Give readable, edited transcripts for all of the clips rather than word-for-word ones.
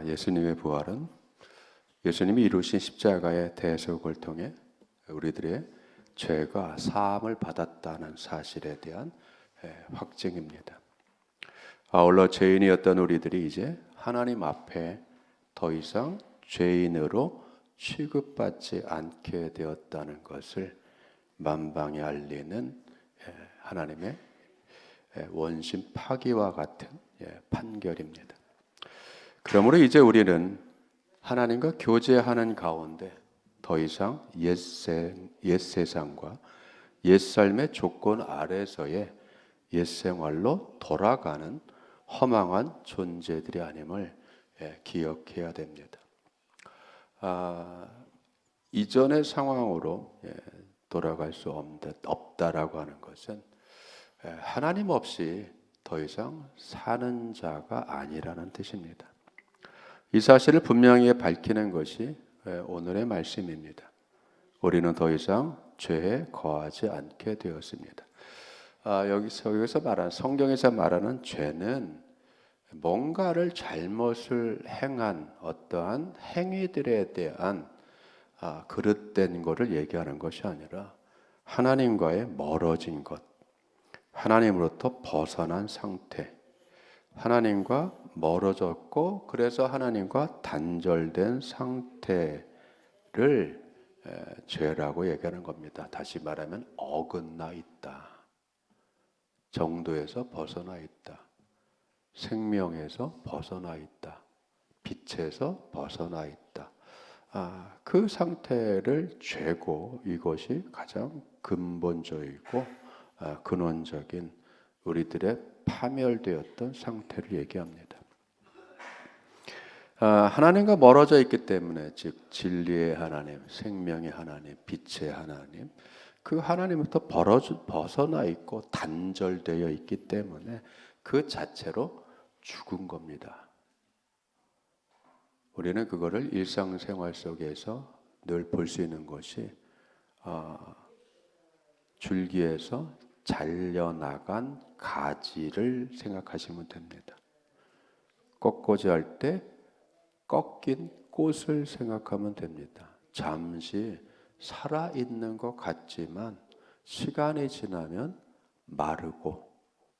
예수님의 부활은 예수님이 이루신 십자가의 대속을 통해 우리들의 죄가 사함을 받았다는 사실에 대한 확증입니다. 아울러 죄인이었던 우리들이 이제 하나님 앞에 더 이상 죄인으로 취급받지 않게 되었다는 것을 만방에 알리는 하나님의 원심 파기와 같은 판결입니다. 그러므로 이제 우리는 하나님과 교제하는 가운데 더 이상 옛 세상과 옛 삶의 조건 아래서의 옛 생활로 돌아가는 허망한 존재들이 아님을 기억해야 됩니다. 이전의 상황으로 돌아갈 수 없다라고 하는 것은 하나님 없이 더 이상 사는 자가 아니라는 뜻입니다. 이 사실을 분명히 밝히는 것이 오늘의 말씀입니다. 우리는 더 이상 죄에 거하지 않게 되었습니다. 여기서 말하는 성경에서 말하는 죄는 뭔가를 잘못을 행한 어떠한 행위들에 대한 그릇된 것을 얘기하는 것이 아니라 하나님과의 멀어진 것, 하나님으로부터 벗어난 상태, 하나님과 멀어졌고 그래서 하나님과 단절된 상태를 죄라고 얘기하는 겁니다. 다시 말하면 어긋나 있다. 정도에서 벗어나 있다. 생명에서 벗어나 있다. 빛에서 벗어나 있다. 그 상태를 죄고 이것이 가장 근본적이고 근원적인 우리들의 파멸되었던 상태를 얘기합니다. 하나님과 멀어져 있기 때문에 즉 진리의 하나님, 생명의 하나님, 빛의 하나님 그 하나님부터 벗어나 있고 단절되어 있기 때문에 그 자체로 죽은 겁니다. 우리는 그거를 일상생활 속에서 늘 볼 수 있는 것이 줄기에서 잘려나간 가지를 생각하시면 됩니다. 꺾고자 할 때 꺾인 꽃을 생각하면 됩니다. 잠시 살아있는 것 같지만 시간이 지나면 마르고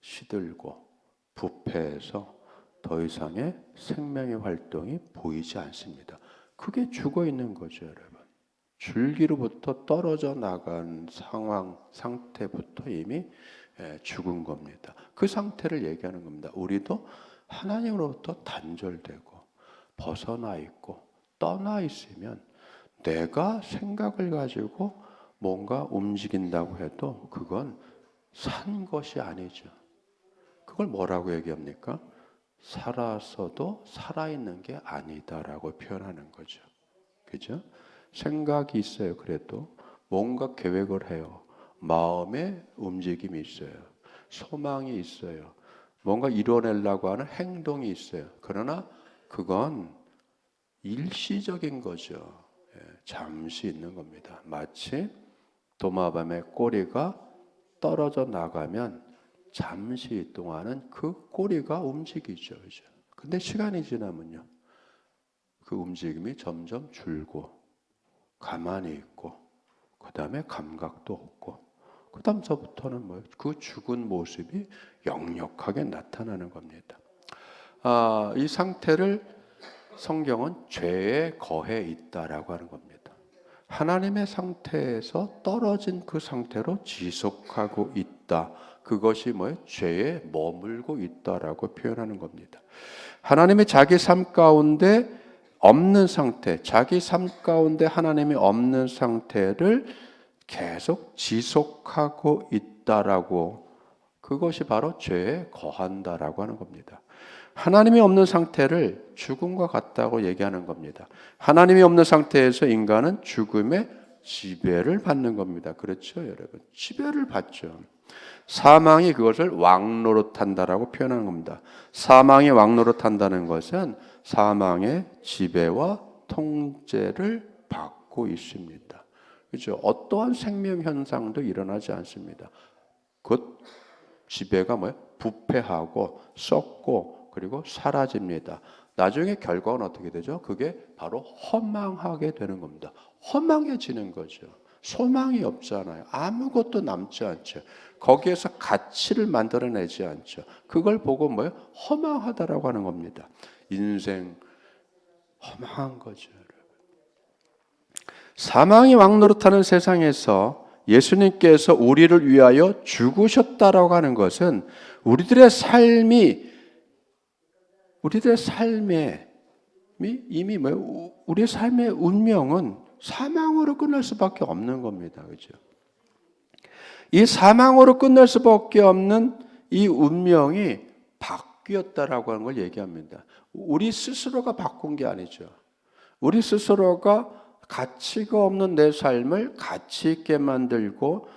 시들고 부패해서 더 이상의 생명의 활동이 보이지 않습니다. 그게 죽어 있는 거죠, 여러분. 줄기로부터 떨어져 나간 상태부터 이미 죽은 겁니다. 그 상태를 얘기하는 겁니다. 우리도 하나님으로부터 단절되고 벗어나 있고 떠나 있으면 내가 생각을 가지고 뭔가 움직인다고 해도 그건 산 것이 아니죠. 그걸 뭐라고 얘기합니까? 살아서도 살아있는 게 아니다라고 표현하는 거죠. 그죠? 생각이 있어요. 그래도 뭔가 계획을 해요. 마음에 움직임이 있어요. 소망이 있어요. 뭔가 이뤄내려고 하는 행동이 있어요. 그러나 그건 일시적인 거죠. 잠시 있는 겁니다. 마치 도마뱀의 꼬리가 떨어져 나가면 잠시 동안은 그 꼬리가 움직이죠. 그죠? 근데 시간이 지나면요. 그 움직임이 점점 줄고 가만히 있고 그 다음에 감각도 없고 그 다음서부터는 뭐예요? 그 죽은 모습이 역력하게 나타나는 겁니다. 이 상태를 성경은 죄에 거해 있다라고 하는 겁니다. 하나님의 상태에서 떨어진 그 상태로 지속하고 있다. 그것이 뭐예요? 죄에 머물고 있다라고 표현하는 겁니다. 하나님이 자기 삶 가운데 없는 상태, 자기 삶 가운데 하나님이 없는 상태를 계속 지속하고 있다라고 그것이 바로 죄에 거한다라고 하는 겁니다. 하나님이 없는 상태를 죽음과 같다고 얘기하는 겁니다. 하나님이 없는 상태에서 인간은 죽음의 지배를 받는 겁니다. 그렇죠, 여러분? 지배를 받죠. 사망이 그것을 왕노릇한다라고 표현하는 겁니다. 사망이 왕노릇한다는 것은 사망의 지배와 통제를 받고 있습니다. 그렇죠? 어떠한 생명 현상도 일어나지 않습니다. 그 지배가 뭐예요? 부패하고 썩고 그리고 사라집니다. 나중에 결과는 어떻게 되죠? 그게 바로 허망하게 되는 겁니다. 허망해지는 거죠. 소망이 없잖아요. 아무것도 남지 않죠. 거기에서 가치를 만들어내지 않죠. 그걸 보고 뭐예요? 허망하다라고 하는 겁니다. 인생 허망한 거죠. 사망이 왕노릇하는 세상에서 예수님께서 우리를 위하여 죽으셨다라고 하는 것은 우리들의 삶에 이미 뭐예요? 우리의 삶의 운명은 사망으로 끝날 수밖에 없는 겁니다. 그죠? 이 사망으로 끝날 수밖에 없는 이 운명이 바뀌었다라고 하는 걸 얘기합니다. 우리 스스로가 바꾼 게 아니죠. 우리 스스로가 가치가 없는 내 삶을 가치 있게 만들고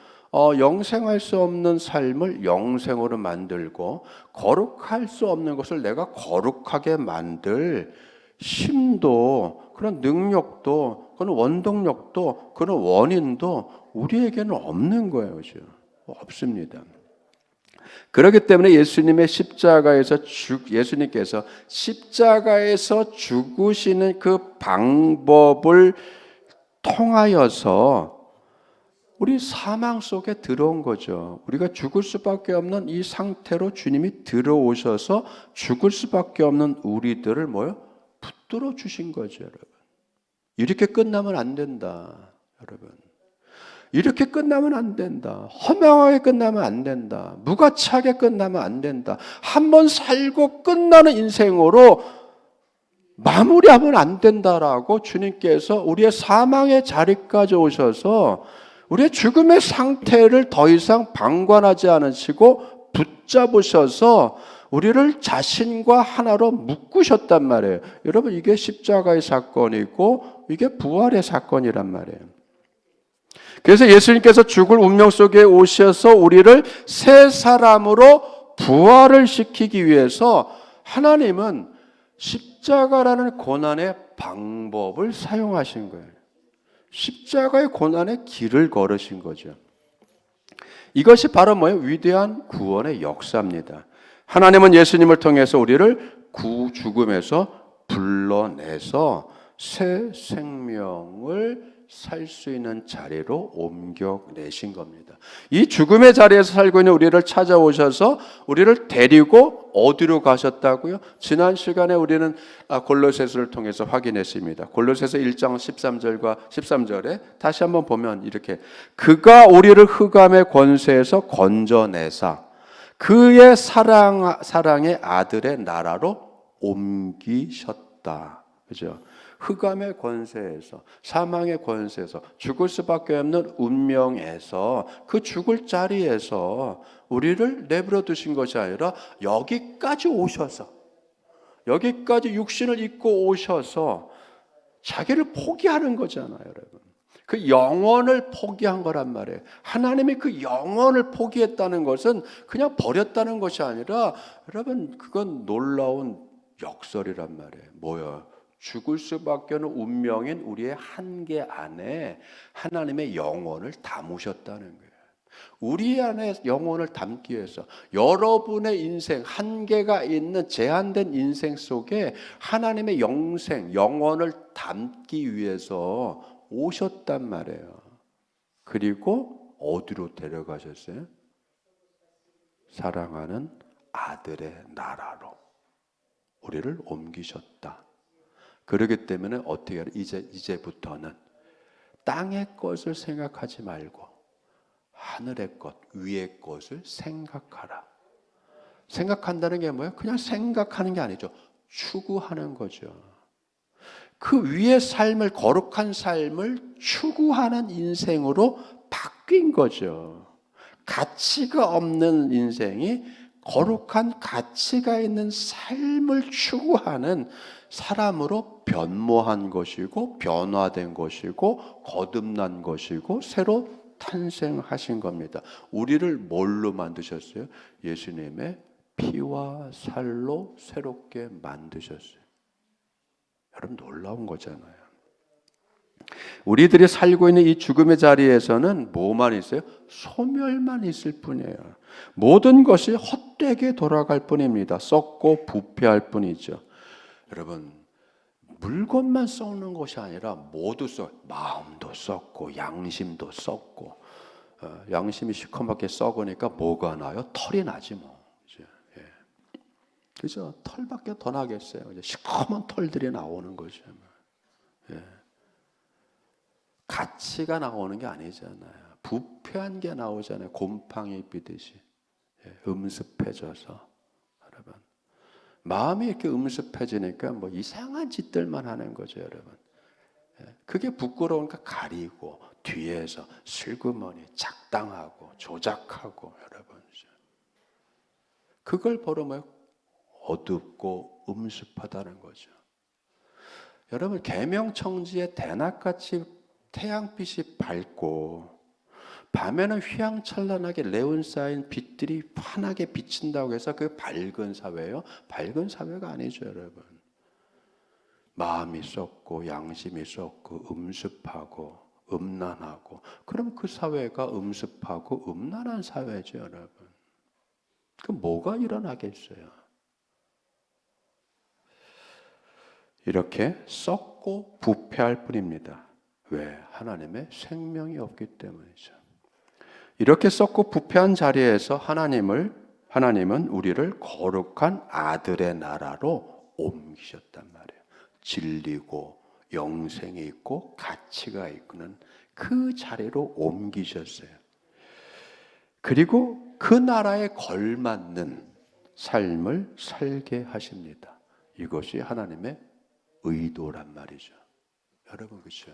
영생할 수 없는 삶을 영생으로 만들고 거룩할 수 없는 것을 내가 거룩하게 만들 힘도 그런 능력도 그런 원동력도 그런 원인도 우리에게는 없는 거예요. 그렇죠? 없습니다. 그렇기 때문에 예수님께서 십자가에서 죽으시는 그 방법을 통하여서 우리 사망 속에 들어온 거죠. 우리가 죽을 수밖에 없는 이 상태로 주님이 들어오셔서 죽을 수밖에 없는 우리들을 붙들어 주신 거죠, 여러분. 이렇게 끝나면 안 된다, 여러분. 이렇게 끝나면 안 된다. 허망하게 끝나면 안 된다. 무가치하게 끝나면 안 된다. 한번 살고 끝나는 인생으로 마무리하면 안 된다라고 주님께서 우리의 사망의 자리까지 오셔서 우리의 죽음의 상태를 더 이상 방관하지 않으시고 붙잡으셔서 우리를 자신과 하나로 묶으셨단 말이에요. 여러분, 이게 십자가의 사건이고 이게 부활의 사건이란 말이에요. 그래서 예수님께서 죽을 운명 속에 오셔서 우리를 새 사람으로 부활을 시키기 위해서 하나님은 십자가라는 고난의 방법을 사용하신 거예요. 십자가의 고난의 길을 걸으신 거죠. 이것이 바로 위대한 구원의 역사입니다. 하나님은 예수님을 통해서 우리를 죽음에서 불러내서 새 생명을 살 수 있는 자리로 옮겨내신 겁니다. 이 죽음의 자리에서 살고 있는 우리를 찾아오셔서 우리를 데리고 어디로 가셨다고요? 지난 시간에 우리는 골로새서를 통해서 확인했습니다. 골로새서 1장 13절과 13절에 다시 한번 보면 이렇게 그가 우리를 흑암의 권세에서 건져내사 그의 사랑의 아들의 나라로 옮기셨다. 그죠? 흑암의 권세에서 사망의 권세에서 죽을 수밖에 없는 운명에서 그 죽을 자리에서 우리를 내버려 두신 것이 아니라 여기까지 오셔서 여기까지 육신을 입고 오셔서 자기를 포기하는 거잖아요, 여러분. 그 영원을 포기한 거란 말이에요. 하나님이 그 영원을 포기했다는 것은 그냥 버렸다는 것이 아니라 여러분 그건 놀라운 역설이란 말이에요. 뭐야? 죽을 수밖에 없는 운명인 우리의 한계 안에 하나님의 영혼을 담으셨다는 거예요. 우리 안에 영혼을 담기 위해서 여러분의 인생, 한계가 있는 제한된 인생 속에 하나님의 영혼을 담기 위해서 오셨단 말이에요. 그리고 어디로 데려가셨어요? 사랑하는 아들의 나라로 우리를 옮기셨다. 그렇기 때문에 어떻게 해야 이제부터는 땅의 것을 생각하지 말고 하늘의 것, 위의 것을 생각하라. 생각한다는 게 뭐예요? 그냥 생각하는 게 아니죠. 추구하는 거죠. 그 위의 삶을, 거룩한 삶을 추구하는 인생으로 바뀐 거죠. 가치가 없는 인생이 거룩한 가치가 있는 삶을 추구하는 사람으로 변모한 것이고 변화된 것이고 거듭난 것이고 새로 탄생하신 겁니다. 우리를 뭘로 만드셨어요? 예수님의 피와 살로 새롭게 만드셨어요. 여러분 놀라운 거잖아요. 우리들이 살고 있는 이 죽음의 자리에서는 뭐만 있어요? 소멸만 있을 뿐이에요. 모든 것이 헛되게 돌아갈 뿐입니다. 썩고 부패할 뿐이죠. 여러분, 물건만 썩는 것이 아니라 모두 마음도 썩고 양심도 썩고. 양심이 시커멓게 썩으니까 뭐가 나요? 털이 나지 뭐. 그죠? 털밖에 더 나겠어요. 이제 시커먼 털들이 나오는 거죠. 예. 가치가 나오는 게 아니잖아요. 부패한 게 나오잖아요. 곰팡이 비듯이. 음습해져서. 여러분, 마음이 이렇게 음습해지니까 뭐 이상한 짓들만 하는 거죠, 여러분. 그게 부끄러우니까 가리고 뒤에서 슬그머니 작당하고 조작하고, 여러분. 그걸 보러 뭐 어둡고 음습하다는 거죠. 여러분, 계명청지에 대낮같이 태양빛이 밝고 밤에는 휘황찬란하게 레온 쌓인 빛들이 환하게 비친다고 해서 그 밝은 사회예요? 밝은 사회가 아니죠, 여러분. 마음이 썩고 양심이 썩고 음습하고 음란하고, 그럼 그 사회가 음습하고 음란한 사회죠, 여러분. 그럼 뭐가 일어나겠어요? 이렇게 썩고 부패할 뿐입니다. 왜? 하나님의 생명이 없기 때문이죠. 이렇게 썩고 부패한 자리에서 하나님은 우리를 거룩한 아들의 나라로 옮기셨단 말이에요. 진리고 영생이 있고 가치가 있는 그 자리로 옮기셨어요. 그리고 그 나라에 걸맞는 삶을 살게 하십니다. 이것이 하나님의 의도란 말이죠. 여러분, 그렇죠?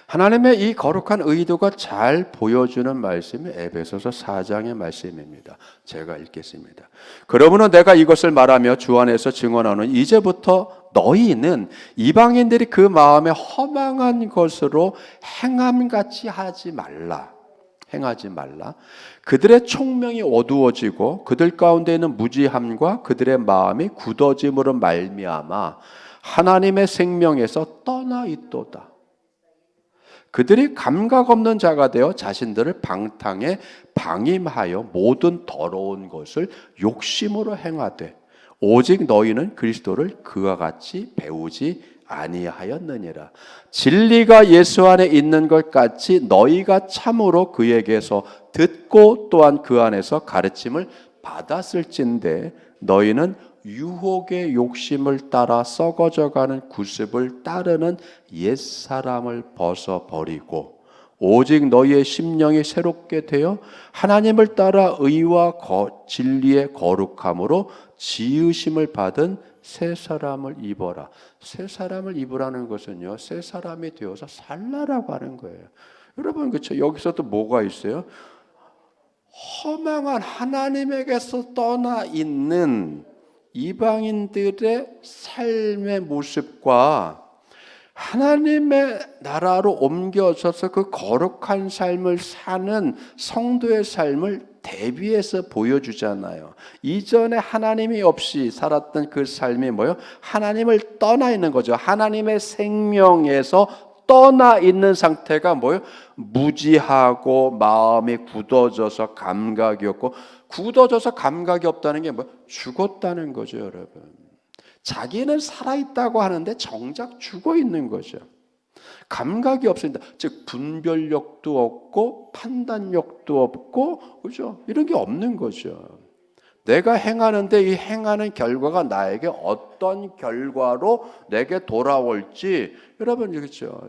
하나님의 이 거룩한 의도가 잘 보여주는 말씀이 에베소서 4장의 말씀입니다. 제가 읽겠습니다. 그러므로 내가 이것을 말하며 주 안에서 증언하는 이제부터 너희는 이방인들이 그 마음에 허망한 것으로 행함같이 행하지 말라. 그들의 총명이 어두워지고 그들 가운데 있는 무지함과 그들의 마음이 굳어짐으로 말미암아 하나님의 생명에서 떠나 있도다. 그들이 감각 없는 자가 되어 자신들을 방탕에 방임하여 모든 더러운 것을 욕심으로 행하되 오직 너희는 그리스도를 그와 같이 배우지 아니하였느니라. 진리가 예수 안에 있는 것 같이 너희가 참으로 그에게서 듣고 또한 그 안에서 가르침을 받았을진데 너희는 유혹의 욕심을 따라 썩어져가는 구습을 따르는 옛사람을 벗어버리고 오직 너희의 심령이 새롭게 되어 하나님을 따라 의와 진리의 거룩함으로 지으심을 받은 새 사람을 입어라. 새 사람을 입으라는 것은요, 새 사람이 되어서 살라라고 하는 거예요. 여러분, 그렇죠? 여기서도 뭐가 있어요? 허망한 하나님에게서 떠나 있는 이방인들의 삶의 모습과 하나님의 나라로 옮겨져서 그 거룩한 삶을 사는 성도의 삶을 대비해서 보여주잖아요. 이전에 하나님이 없이 살았던 그 삶이 뭐예요? 하나님을 떠나 있는 거죠. 하나님의 생명에서 떠나 있는 상태가 뭐예요? 무지하고 마음이 굳어져서 감각이 없고, 굳어져서 감각이 없다는 게 뭐예요? 죽었다는 거죠, 여러분. 자기는 살아있다고 하는데 정작 죽어 있는 거죠. 감각이 없습니다. 즉 분별력도 없고 판단력도 없고, 그죠? 이런 게 없는 거죠. 내가 행하는데 이 행하는 결과가 나에게 어떤 결과로 내게 돌아올지, 여러분, 그렇죠?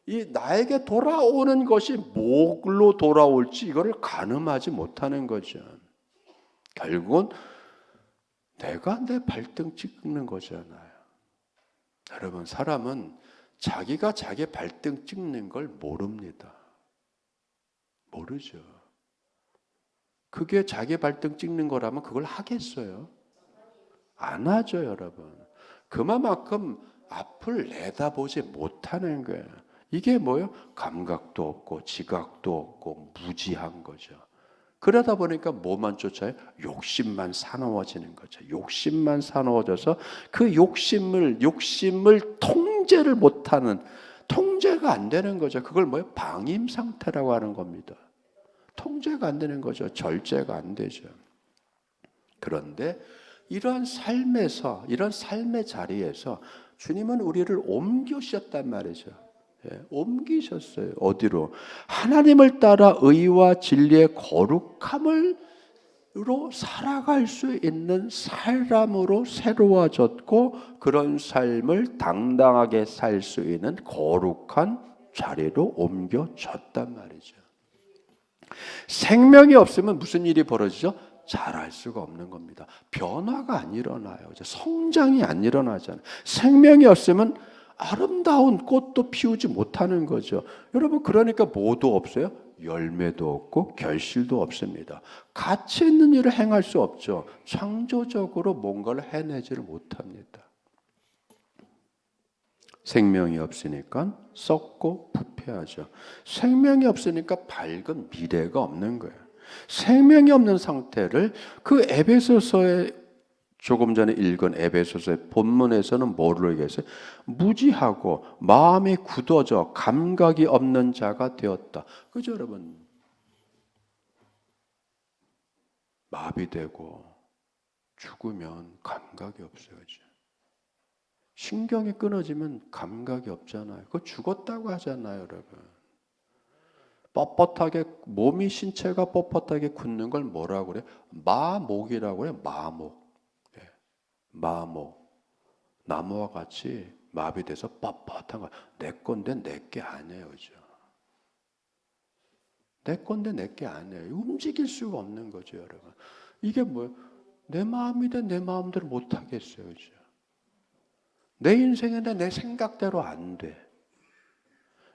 이 나에게 돌아오는 것이 뭘로 돌아올지 이거를 가늠하지 못하는 거죠. 결국은 내가 내 발등 찍는 거잖아요. 여러분, 사람은 자기가 자기 발등 찍는 걸 모릅니다. 모르죠. 그게 자기 발등 찍는 거라면 그걸 하겠어요? 안 하죠, 여러분. 그만큼 앞을 내다보지 못하는 거예요. 이게 뭐예요? 감각도 없고 지각도 없고 무지한 거죠. 그러다 보니까 뭐만 쫓아요? 욕심만 사나워지는 거죠. 욕심만 사나워져서 그 욕심을 통제를 못하는, 통제가 안 되는 거죠. 그걸 뭐예요? 방임 상태라고 하는 겁니다. 통제가 안 되는 거죠. 절제가 안 되죠. 그런데 이런 삶에서, 이런 삶의 자리에서 주님은 우리를 옮기셨단 말이죠. 예, 옮기셨어요. 어디로? 하나님을 따라 의와 진리의 거룩함으로 살아갈 수 있는 사람으로 새로워졌고, 그런 삶을 당당하게 살 수 있는 거룩한 자리로 옮겨졌단 말이죠. 생명이 없으면 무슨 일이 벌어지죠? 잘할 수가 없는 겁니다. 변화가 안 일어나요. 성장이 안 일어나잖아요. 생명이 없으면 아름다운 꽃도 피우지 못하는 거죠. 여러분, 그러니까 뭐도 없어요? 열매도 없고 결실도 없습니다. 가치 있는 일을 행할 수 없죠. 창조적으로 뭔가를 해내지를 못합니다. 생명이 없으니까 썩고 부패하죠. 생명이 없으니까 밝은 미래가 없는 거예요. 생명이 없는 상태를 그 에베소서의 조금 전에 읽은 에베소서의 본문에서는 뭐를 얘기했어요? 무지하고 마음이 굳어져 감각이 없는 자가 되었다. 그죠, 여러분? 마비되고 죽으면 감각이 없어요. 그죠? 신경이 끊어지면 감각이 없잖아요. 그거 죽었다고 하잖아요, 여러분. 뻣뻣하게, 몸이, 신체가 뻣뻣하게 굳는 걸 뭐라고 그래요? 마목이라고 그래요. 마목. 네. 마목. 나무와 같이 마비돼서 뻣뻣한 거. 내 건데 내 게 아니에요. 그죠? 내 건데 내 게 아니에요. 움직일 수가 없는 거죠, 여러분. 이게 뭐예요? 내 마음인데 내 마음대로 못 하겠어요. 그죠? 내 인생인데 내 생각대로 안 돼.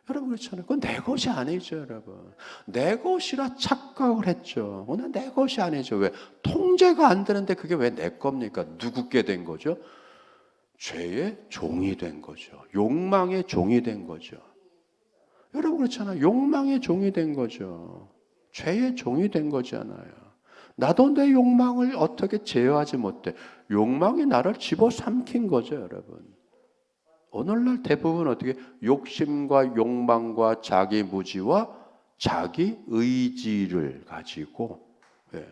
여러분, 그렇잖아요. 그건 내 것이 아니죠, 여러분. 내 것이라 착각을 했죠. 오늘 내 것이 아니죠. 왜? 통제가 안 되는데 그게 왜 내 겁니까? 누구께 된 거죠? 죄의 종이 된 거죠. 욕망의 종이 된 거죠. 여러분, 그렇잖아요. 욕망의 종이 된 거죠. 죄의 종이 된 거잖아요. 나도 내 욕망을 어떻게 제어하지 못해. 욕망이 나를 집어삼킨 거죠, 여러분. 오늘날 대부분 어떻게 욕심과 욕망과 자기 무지와 자기 의지를 가지고, 예.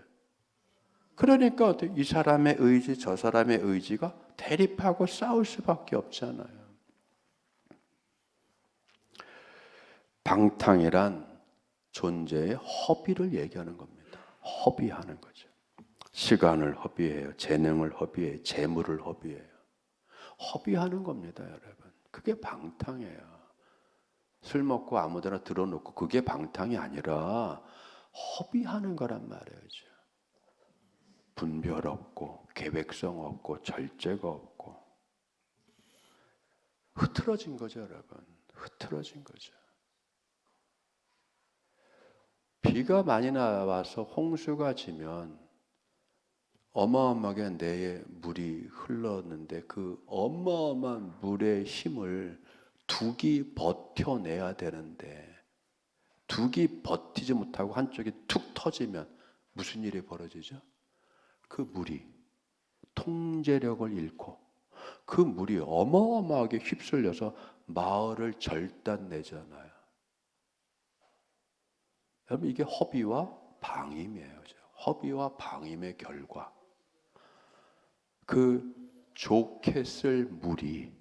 그러니까 어떻게 이 사람의 의지, 저 사람의 의지가 대립하고 싸울 수밖에 없잖아요. 방탕이란 존재의 허비를 얘기하는 겁니다. 허비하는 거죠. 시간을 허비해요. 재능을 허비해요. 재물을 허비해요. 허비하는 겁니다, 여러분. 그게 방탕이에요. 술 먹고 아무데나 들어놓고 그게 방탕이 아니라 허비하는 거란 말이죠. 분별 없고 계획성 없고 절제가 없고 흐트러진 거죠, 여러분. 흐트러진 거죠. 비가 많이 나와서 홍수가 지면 어마어마하게 내에 물이 흘렀는데 그 어마어마한 물의 힘을 둑이 버텨내야 되는데 둑이 버티지 못하고 한쪽이 툭 터지면 무슨 일이 벌어지죠? 그 물이 통제력을 잃고 그 물이 어마어마하게 휩쓸려서 마을을 절단내잖아요. 여러분, 이게 허비와 방임이에요. 허비와 방임의 결과. 그 좋게 쓸 물이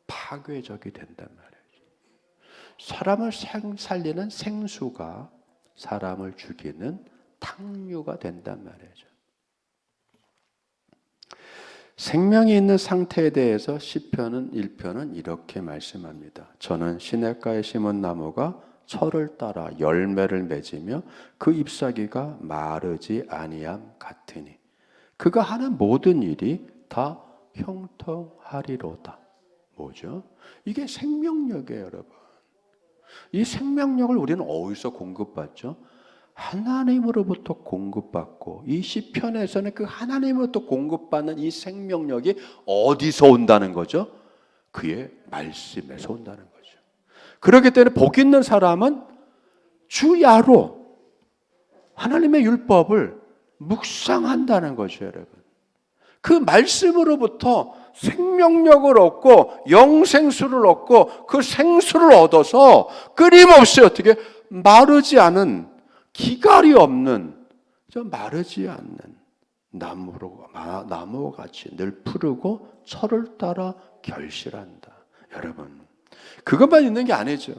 파괴적이 된단 말이에요. 사람을 살리는 생수가 사람을 죽이는 탕류가 된단 말이죠. 생명이 있는 상태에 대해서 시편 1편은 이렇게 말씀합니다. 저는 시냇가에 심은 나무가 철을 따라 열매를 맺으며 그 잎사귀가 마르지 아니함 같으니 그가 하는 모든 일이 다 형통하리로다. 뭐죠? 이게 생명력이에요, 여러분. 이 생명력을 우리는 어디서 공급받죠? 하나님으로부터 공급받고, 이 시편에서는 그 하나님으로부터 공급받는 이 생명력이 어디서 온다는 거죠? 그의 말씀에서 온다는 거죠. 그렇기 때문에 복 있는 사람은 주야로 하나님의 율법을 묵상한다는 거죠, 여러분. 그 말씀으로부터 생명력을 얻고 영생수를 얻고 그 생수를 얻어서 끊임없이 어떻게 마르지 않은, 기갈이 없는, 저 마르지 않는 나무와 같이 늘 푸르고 철을 따라 결실한다. 여러분, 그것만 있는 게 아니죠.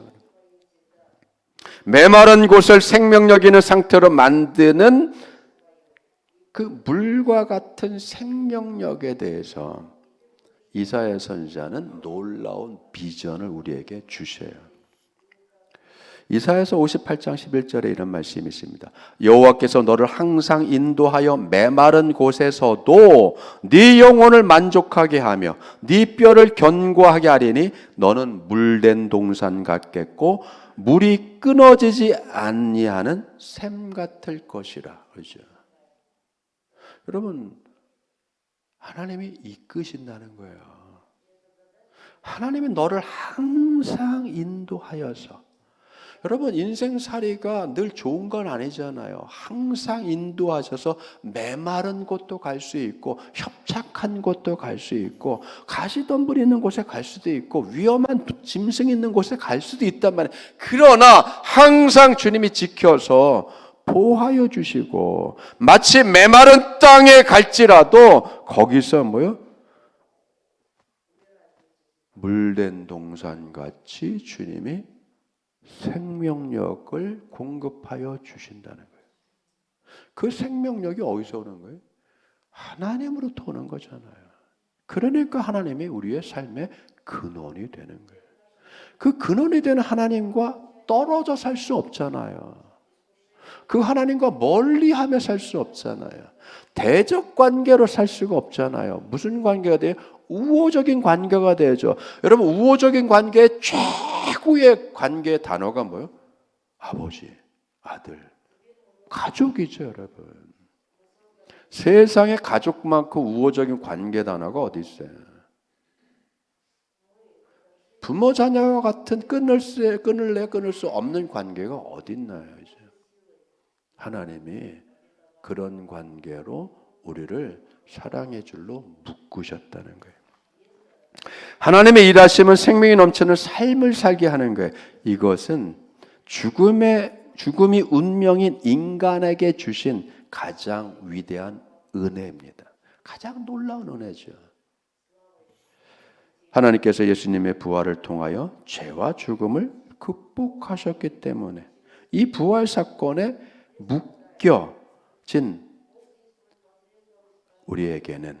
메마른 곳을 생명력 있는 상태로 만드는 그 물과 같은 생명력에 대해서 이사야 선지자는 놀라운 비전을 우리에게 주셔요. 이사야서 58장 11절에 이런 말씀이 있습니다. 여호와께서 너를 항상 인도하여 메마른 곳에서도 네 영혼을 만족하게 하며 네 뼈를 견고하게 하리니 너는 물된 동산 같겠고 물이 끊어지지 아니하는 샘 같을 것이라. 그렇죠? 여러분, 하나님이 이끄신다는 거예요. 하나님이 너를 항상 인도하여서. 여러분, 인생살이가 늘 좋은 건 아니잖아요. 항상 인도하셔서 메마른 곳도 갈 수 있고 협착한 곳도 갈 수 있고 가시덤불 있는 곳에 갈 수도 있고 위험한 짐승 있는 곳에 갈 수도 있단 말이에요. 그러나 항상 주님이 지켜서 보호하여 주시고 마치 메마른 땅에 갈지라도 거기서 물된 동산같이 주님이 생명력을 공급하여 주신다는 거예요. 그 생명력이 어디서 오는 거예요? 하나님으로부터 오는 거잖아요. 그러니까 하나님이 우리의 삶의 근원이 되는 거예요. 그 근원이 되는 하나님과 떨어져 살 수 없잖아요. 그 하나님과 멀리하며 살 수 없잖아요. 대적 관계로 살 수가 없잖아요. 무슨 관계가 돼요? 우호적인 관계가 되죠. 여러분, 우호적인 관계의 최고의 관계의 단어가 뭐예요? 아버지, 아들, 가족이죠, 여러분. 세상에 가족만큼 우호적인 관계 단어가 어디 있어요? 부모 자녀와 같은 끊을 수 없는 관계가 어디 있나요? 이제 하나님이 그런 관계로 우리를 사랑의 줄로 묶으셨다는 거예요. 하나님의 일하심은 생명이 넘치는 삶을 살게 하는 거예요. 이것은 죽음이 운명인 인간에게 주신 가장 위대한 은혜입니다. 가장 놀라운 은혜죠. 하나님께서 예수님의 부활을 통하여 죄와 죽음을 극복하셨기 때문에 이 부활 사건에 묶여진 우리에게는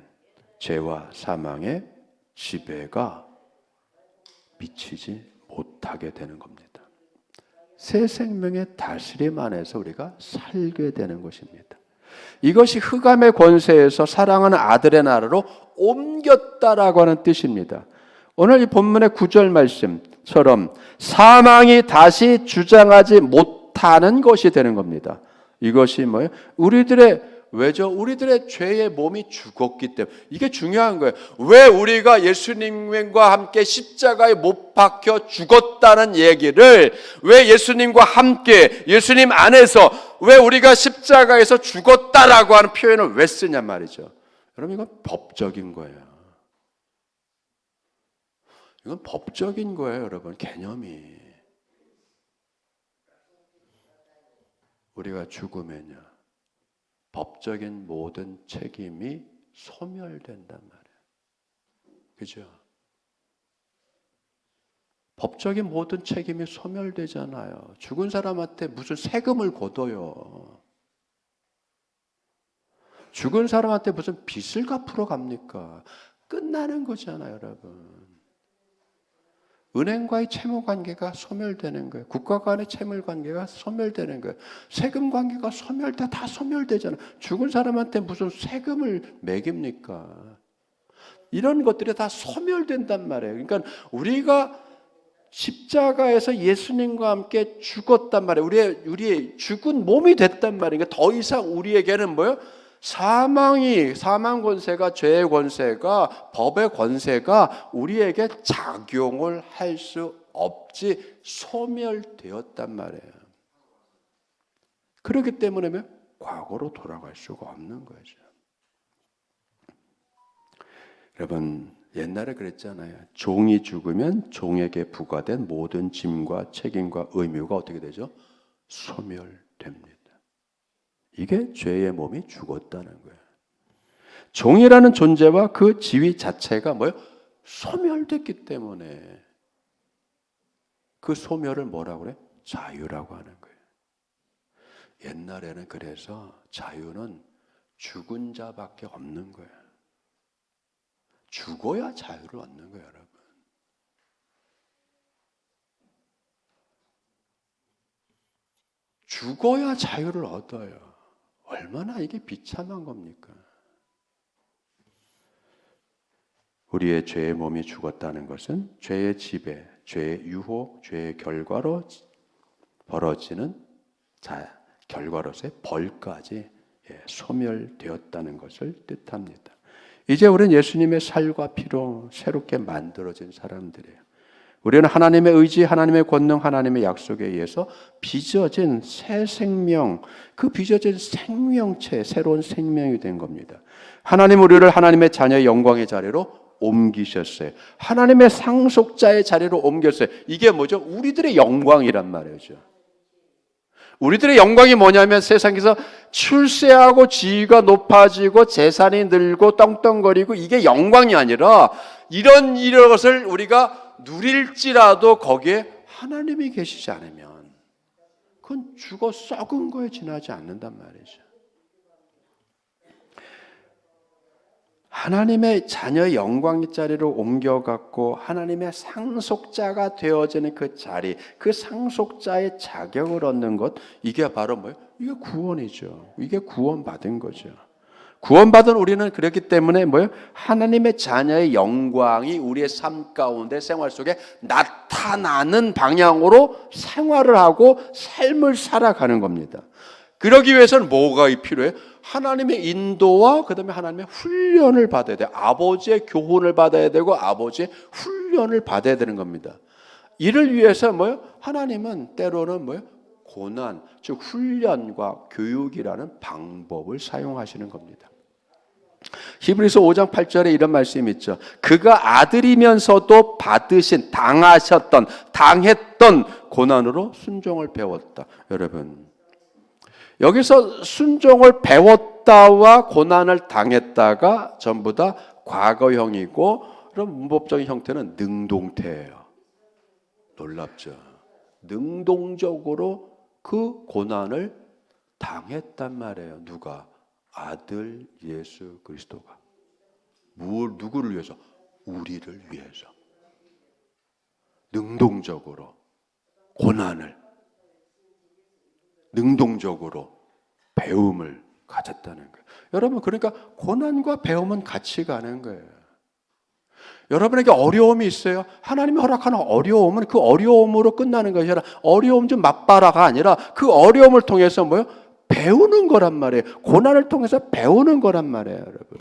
죄와 사망의 지배가 미치지 못하게 되는 겁니다. 새 생명의 다스림 안에서 우리가 살게 되는 것입니다. 이것이 흑암의 권세에서 사랑하는 아들의 나라로 옮겼다라고 하는 뜻입니다. 오늘 이 본문의 9절 말씀처럼 사망이 다시 주장하지 못하는 것이 되는 겁니다. 이것이 뭐예요? 우리들의 죄의 몸이 죽었기 때문에. 이게 중요한 거예요. 왜 우리가 예수님과 함께 십자가에 못 박혀 죽었다는 얘기를, 왜 예수님과 함께 예수님 안에서 왜 우리가 십자가에서 죽었다라고 하는 표현을 왜 쓰냐 말이죠. 여러분, 이건 법적인 거예요. 이건 법적인 거예요, 여러분. 개념이. 우리가 죽으면요, 법적인 모든 책임이 소멸된단 말이에요. 그죠? 법적인 모든 책임이 소멸되잖아요. 죽은 사람한테 무슨 세금을 걷어요. 죽은 사람한테 무슨 빚을 갚으러 갑니까? 끝나는 거잖아요, 여러분. 은행과의 채무 관계가 소멸되는 거예요. 국가 간의 채무 관계가 소멸되는 거예요. 세금 관계가 다 소멸되잖아요. 죽은 사람한테 무슨 세금을 매깁니까? 이런 것들이 다 소멸된단 말이에요. 그러니까 우리가 십자가에서 예수님과 함께 죽었단 말이에요. 우리의 죽은 몸이 됐단 말이에요. 그러니까 더 이상 우리에게는 뭐예요? 사망 권세가, 죄의 권세가, 법의 권세가 우리에게 작용을 할 수 없이 소멸되었단 말이에요. 그렇기 때문에 과거로 돌아갈 수가 없는 거죠. 여러분, 옛날에 그랬잖아요. 종이 죽으면 종에게 부과된 모든 짐과 책임과 의무가 어떻게 되죠? 소멸됩니다. 이게 죄의 몸이 죽었다는 거예요. 종이라는 존재와 그 지위 자체가 뭐예요? 소멸됐기 때문에 그 소멸을 뭐라고 그래? 자유라고 하는 거예요. 옛날에는 그래서 자유는 죽은 자밖에 없는 거예요. 죽어야 자유를 얻는 거예요, 여러분. 죽어야 자유를 얻어요. 얼마나 이게 비참한 겁니까? 우리의 죄의 몸이 죽었다는 것은 죄의 지배, 죄의 유혹, 죄의 결과로 벌어지는 결과로서의 벌까지 소멸되었다는 것을 뜻합니다. 이제 우리는 예수님의 살과 피로 새롭게 만들어진 사람들이에요. 우리는 하나님의 의지, 하나님의 권능, 하나님의 약속에 의해서 빚어진 새 생명, 그 빚어진 생명체, 새로운 생명이 된 겁니다. 하나님 우리를 하나님의 자녀의 영광의 자리로 옮기셨어요. 하나님의 상속자의 자리로 옮겼어요. 이게 뭐죠? 우리들의 영광이란 말이죠. 우리들의 영광이 뭐냐면 세상에서 출세하고 지위가 높아지고 재산이 늘고 떵떵거리고 이게 영광이 아니라 이런 것을 우리가 누릴지라도 거기에 하나님이 계시지 않으면 그건 죽어 썩은 거에 지나지 않는단 말이죠. 하나님의 자녀의 영광의 자리로 옮겨갔고 하나님의 상속자가 되어지는 그 자리, 그 상속자의 자격을 얻는 것, 이게 바로 뭐예요? 이게 구원이죠. 이게 구원받은 거죠. 구원받은 우리는 그렇기 때문에 뭐예요? 하나님의 자녀의 영광이 우리의 삶 가운데 생활 속에 나타나는 방향으로 생활을 하고 삶을 살아가는 겁니다. 그러기 위해서는 뭐가 필요해요? 하나님의 인도와 그다음에 하나님의 훈련을 받아야 돼요. 아버지의 교훈을 받아야 되고 아버지의 훈련을 받아야 되는 겁니다. 이를 위해서 뭐예요? 하나님은 때로는 뭐예요? 고난, 즉 훈련과 교육이라는 방법을 사용하시는 겁니다. 히브리서 5장 8절에 이런 말씀이 있죠. 그가 아들이면서도 당했던 고난으로 순종을 배웠다. 여러분, 여기서 순종을 배웠다와 고난을 당했다가 전부 다 과거형이고, 그럼 문법적인 형태는 능동태예요. 놀랍죠? 능동적으로 그 고난을 당했단 말이에요. 누가? 아들 예수 그리스도가. 누구를 위해서? 우리를 위해서. 능동적으로 고난을, 능동적으로 배움을 가졌다는 거예요. 여러분, 그러니까 고난과 배움은 같이 가는 거예요. 여러분에게 어려움이 있어요. 하나님이 허락하는 어려움은 그 어려움으로 끝나는 것이 아니라 어려움 좀 맛봐라가 아니라 그 어려움을 통해서 뭐요? 배우는 거란 말이에요. 고난을 통해서 배우는 거란 말이에요, 여러분.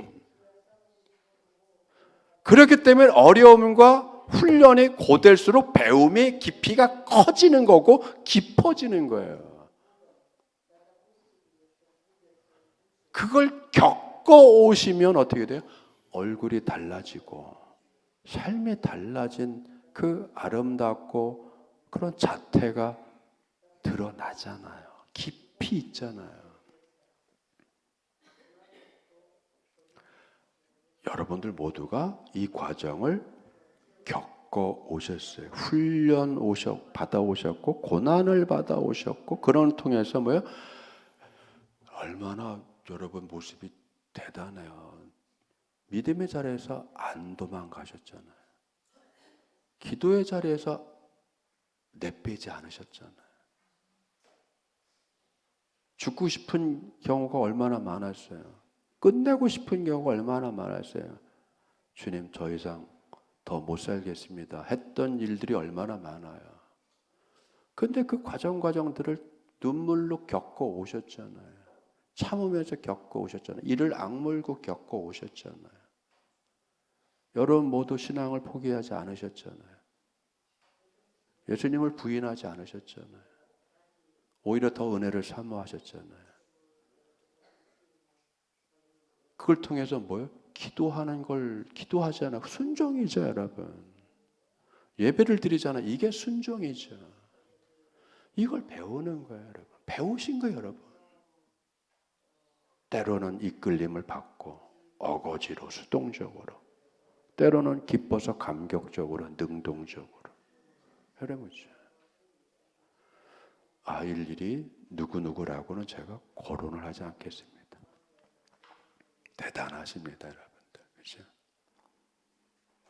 그렇기 때문에 어려움과 훈련이 고될수록 배움의 깊이가 커지는 거고 깊어지는 거예요. 그걸 겪어 오시면 어떻게 돼요? 얼굴이 달라지고 삶이 달라진 그 아름답고 그런 자태가 드러나잖아요. 깊이 있잖아요. 여러분들 모두가 이 과정을 겪어 오셨어요. 훈련 받아 오셨고 고난을 받아 오셨고 그런 통해서 뭐예요? 얼마나 여러분 모습이 대단해요. 믿음의 자리에서 안 도망가셨잖아요. 기도의 자리에서 내빼지 않으셨잖아요. 죽고 싶은 경우가 얼마나 많았어요. 끝내고 싶은 경우가 얼마나 많았어요. 주님, 더 이상 더 못 살겠습니다. 했던 일들이 얼마나 많아요. 근데 그 과정들을 눈물로 겪어 오셨잖아요. 참으면서 겪어 오셨잖아요. 이를 악물고 겪어 오셨잖아요. 여러분 모두 신앙을 포기하지 않으셨잖아요. 예수님을 부인하지 않으셨잖아요. 오히려 더 은혜를 사모하셨잖아요. 그걸 통해서 뭐예요? 기도하잖아요. 순종이죠, 여러분. 예배를 드리잖아요. 이게 순종이죠. 이걸 배우는 거예요, 여러분. 배우신 거예요, 여러분. 때로는 이끌림을 받고 어거지로 수동적으로, 때로는 기뻐서 감격적으로 능동적으로. 여러분, 일일이 누구누구라고는 제가 거론을 하지 않겠습니다. 대단하십니다, 여러분들. 그죠?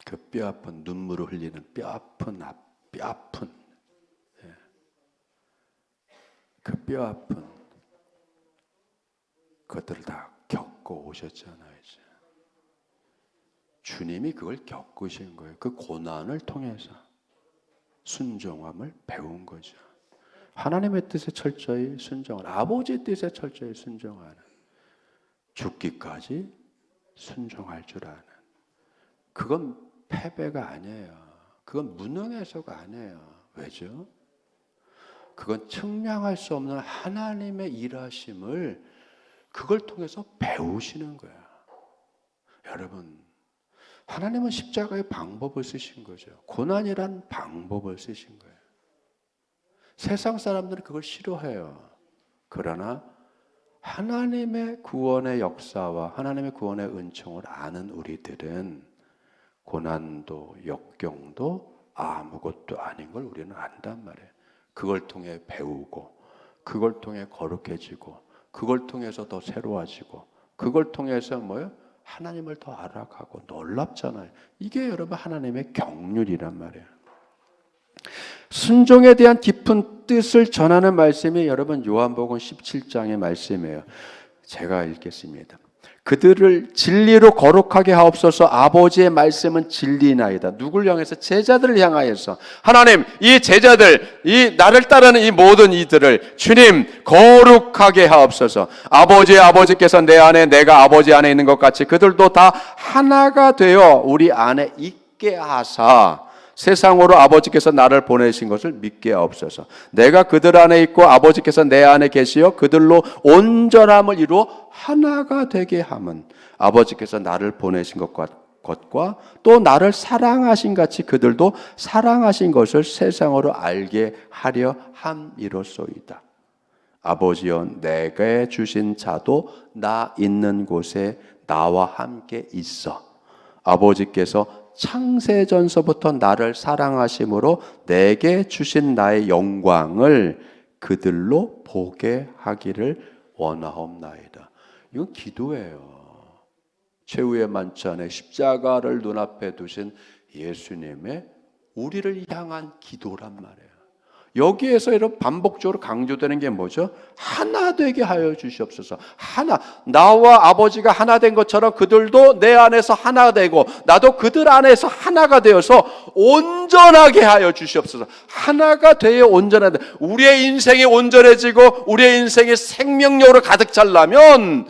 그 뼈아픈, 눈물을 흘리는 뼈아픈, 그 뼈아픈 그것들을 다 겪고 오셨잖아요. 이제. 주님이 그걸 겪으신 거예요. 그 고난을 통해서 순종함을 배운 거죠. 하나님의 뜻에 철저히 순종하는, 아버지의 뜻에 철저히 순종하는, 죽기까지 순종할 줄 아는, 그건 패배가 아니에요. 그건 무능해서가 아니에요. 왜죠? 그건 측량할 수 없는 하나님의 일하심을 그걸 통해서 배우시는 거야. 여러분, 하나님은 십자가의 방법을 쓰신 거죠. 고난이란 방법을 쓰신 거예요. 세상 사람들은 그걸 싫어해요. 그러나 하나님의 구원의 역사와 하나님의 구원의 은총을 아는 우리들은 고난도 역경도 아무것도 아닌 걸 우리는 안단 말이에요. 그걸 통해 배우고, 그걸 통해 거룩해지고, 그걸 통해서 더 새로워지고, 그걸 통해서 뭐예요? 하나님을 더 알아가고. 놀랍잖아요. 이게 여러분 하나님의 경륜이란 말이에요. 순종에 대한 깊은 뜻을 전하는 말씀이 여러분 요한복음 17장의 말씀이에요. 제가 읽겠습니다. 그들을 진리로 거룩하게 하옵소서. 아버지의 말씀은 진리나이다. 누굴 향해서? 제자들을 향하여서. 하나님, 이 제자들, 이 나를 따르는 이 모든 이들을 주님 거룩하게 하옵소서. 아버지께서 내 안에, 내가 아버지 안에 있는 것 같이 그들도 다 하나가 되어 우리 안에 있게 하사 세상으로 아버지께서 나를 보내신 것을 믿게 하옵소서. 내가 그들 안에 있고 아버지께서 내 안에 계시어 그들로 온전함을 이루어 하나가 되게 함은 아버지께서 나를 보내신 것과 또 나를 사랑하신 같이 그들도 사랑하신 것을 세상으로 알게 하려 함이로소이다. 아버지여, 내게 주신 자도 나 있는 곳에 나와 함께 있어. 아버지께서 창세전서부터 나를 사랑하심으로 내게 주신 나의 영광을 그들로 보게 하기를 원하옵나이다. 이건 기도예요. 최후의 만찬에 십자가를 눈앞에 두신 예수님의 우리를 향한 기도란 말이에요. 여기에서 이런 반복적으로 강조되는 게 뭐죠? 하나 되게 하여 주시옵소서. 하나, 나와 아버지가 하나 된 것처럼 그들도 내 안에서 하나 되고 나도 그들 안에서 하나가 되어서 온전하게 하여 주시옵소서. 하나가 되어 온전하다. 우리의 인생이 온전해지고 우리의 인생이 생명력으로 가득 차려면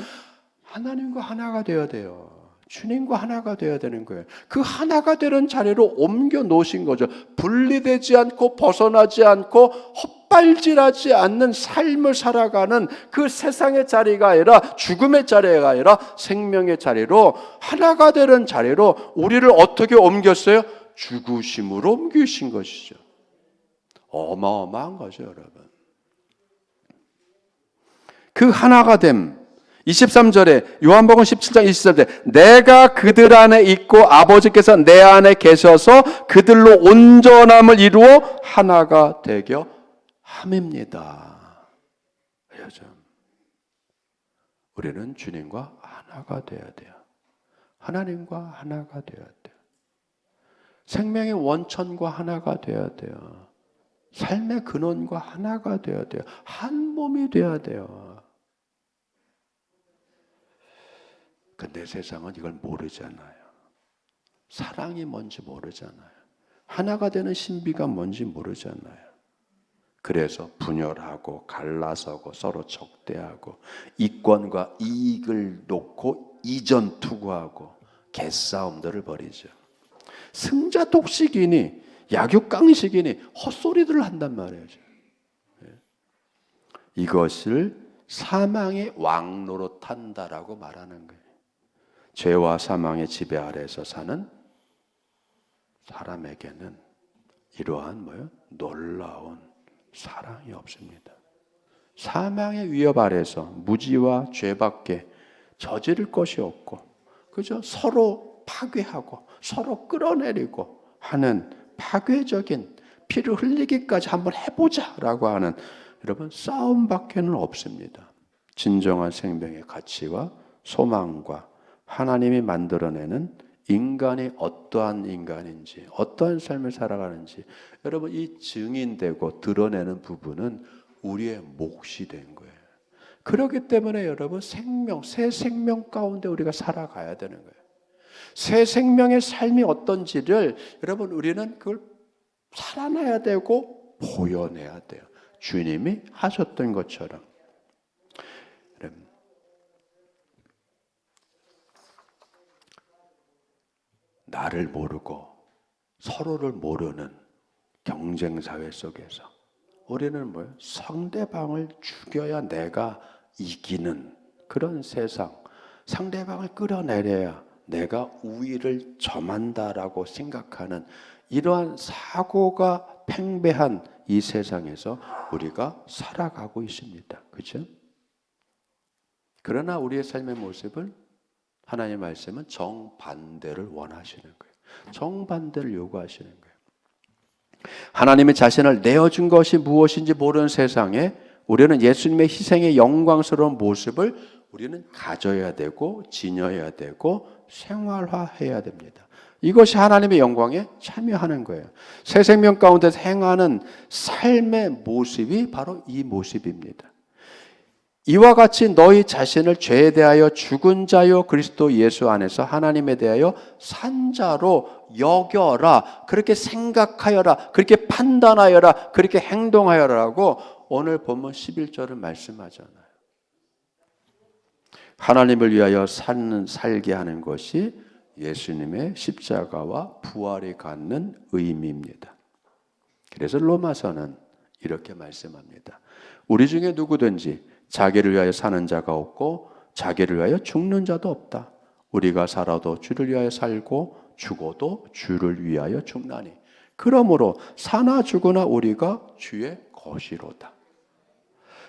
하나님과 하나가 되어야 돼요. 주님과 하나가 되어야 되는 거예요. 그 하나가 되는 자리로 옮겨 놓으신 거죠. 분리되지 않고 벗어나지 않고 헛발질하지 않는 삶을 살아가는 그 세상의 자리가 아니라 죽음의 자리가 아니라 생명의 자리로 하나가 되는 자리로 우리를 어떻게 옮겼어요? 죽으심으로 옮기신 것이죠. 어마어마한 거죠, 여러분. 그 하나가 됨. 23절에 요한복음 17장 23절에 내가 그들 안에 있고 아버지께서 내 안에 계셔서 그들로 온전함을 이루어 하나가 되게 함입니다. 요즘 우리는 주님과 하나가 되어야 돼요. 하나님과 하나가 되어야 돼요. 생명의 원천과 하나가 되어야 돼요. 삶의 근원과 하나가 되어야 돼요. 한 몸이 되어야 돼요. 근데 세상은 이걸 모르잖아요. 사랑이 뭔지 모르잖아요. 하나가 되는 신비가 뭔지 모르잖아요. 그래서 분열하고 갈라서고 서로 적대하고 이권과 이익을 놓고 이전 투구하고 개싸움들을 벌이죠. 승자 독식이니 약육강식이니 헛소리들을 한단 말이에요. 이것을 사망의 왕노릇한다라고 말하는 거예요. 죄와 사망의 지배 아래에서 사는 사람에게는 이러한 놀라운 사랑이 없습니다. 사망의 위협 아래에서 무지와 죄밖에 저지를 것이 없고 그죠? 서로 파괴하고 서로 끌어내리고 하는 파괴적인 피를 흘리기까지 한번 해보자라고 하는 여러분 싸움밖에는 없습니다. 진정한 생명의 가치와 소망과 하나님이 만들어내는 인간이 어떠한 인간인지 어떠한 삶을 살아가는지 여러분 이 증인되고 드러내는 부분은 우리의 몫이 된 거예요. 그렇기 때문에 여러분 생명, 새 생명 가운데 우리가 살아가야 되는 거예요. 새 생명의 삶이 어떤지를 여러분 우리는 그걸 살아내야 되고 보여내야 돼요. 주님이 하셨던 것처럼. 나를 모르고 서로를 모르는 경쟁사회 속에서 우리는 뭐예요? 상대방을 죽여야 내가 이기는 그런 세상, 상대방을 끌어내려야 내가 우위를 점한다라고 생각하는 이러한 사고가 팽배한 이 세상에서 우리가 살아가고 있습니다. 그렇죠? 그러나 우리의 삶의 모습은 하나님의 말씀은 정반대를 원하시는 거예요. 정반대를 요구하시는 거예요. 하나님이 자신을 내어준 것이 무엇인지 모르는 세상에 우리는 예수님의 희생의 영광스러운 모습을 우리는 가져야 되고 지녀야 되고 생활화해야 됩니다. 이것이 하나님의 영광에 참여하는 거예요. 새 생명 가운데서 행하는 삶의 모습이 바로 이 모습입니다. 이와 같이 너희 자신을 죄에 대하여 죽은 자요 그리스도 예수 안에서 하나님에 대하여 산 자로 여겨라. 그렇게 생각하여라. 그렇게 판단하여라. 그렇게 행동하여라라고 오늘 본문 11절을 말씀하잖아요. 하나님을 위하여 살게 하는 것이 예수님의 십자가와 부활이 갖는 의미입니다. 그래서 로마서는 이렇게 말씀합니다. 우리 중에 누구든지 자기를 위하여 사는 자가 없고 자기를 위하여 죽는 자도 없다. 우리가 살아도 주를 위하여 살고 죽어도 주를 위하여 죽나니. 그러므로 사나 죽으나 우리가 주의 것이로다.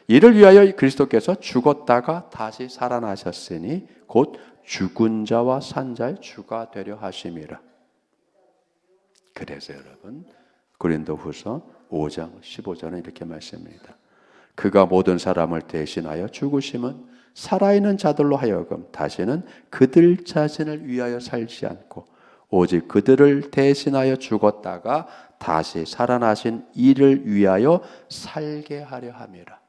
이를 위하여 그리스도께서 죽었다가 다시 살아나셨으니 곧 죽은 자와 산 자의 주가 되려 하심이라. 그래서 여러분 고린도후서 5장 15절은 이렇게 말씀합니다. 그가 모든 사람을 대신하여 죽으심은 살아있는 자들로 하여금 다시는 그들 자신을 위하여 살지 않고 오직 그들을 대신하여 죽었다가 다시 살아나신 이를 위하여 살게 하려 함이라.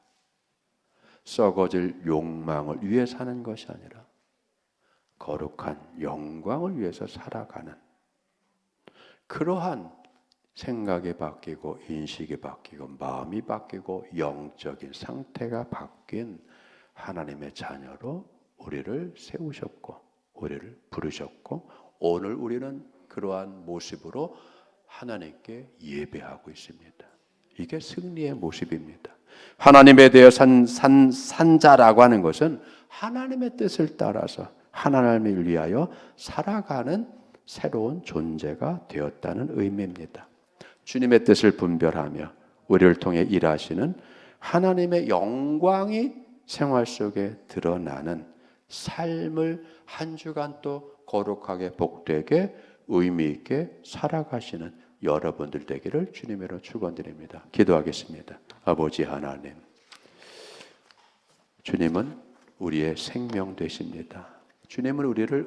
썩어질 욕망을 위해 사는 것이 아니라 거룩한 영광을 위해서 살아가는 그러한 생각이 바뀌고 인식이 바뀌고 마음이 바뀌고 영적인 상태가 바뀐 하나님의 자녀로 우리를 세우셨고 우리를 부르셨고 오늘 우리는 그러한 모습으로 하나님께 예배하고 있습니다. 이게 승리의 모습입니다. 하나님에 대해 산 자라고 하는 것은 하나님의 뜻을 따라서 하나님을 위하여 살아가는 새로운 존재가 되었다는 의미입니다. 주님의 뜻을 분별하며 우리를 통해 일하시는 하나님의 영광이 생활 속에 드러나는 삶을 한 주간 또 거룩하게 복되게 의미 있게 살아가시는 여러분들 되기를 주님으로 축원드립니다. 기도하겠습니다. 아버지 하나님, 주님은 우리의 생명 되십니다. 주님은 우리를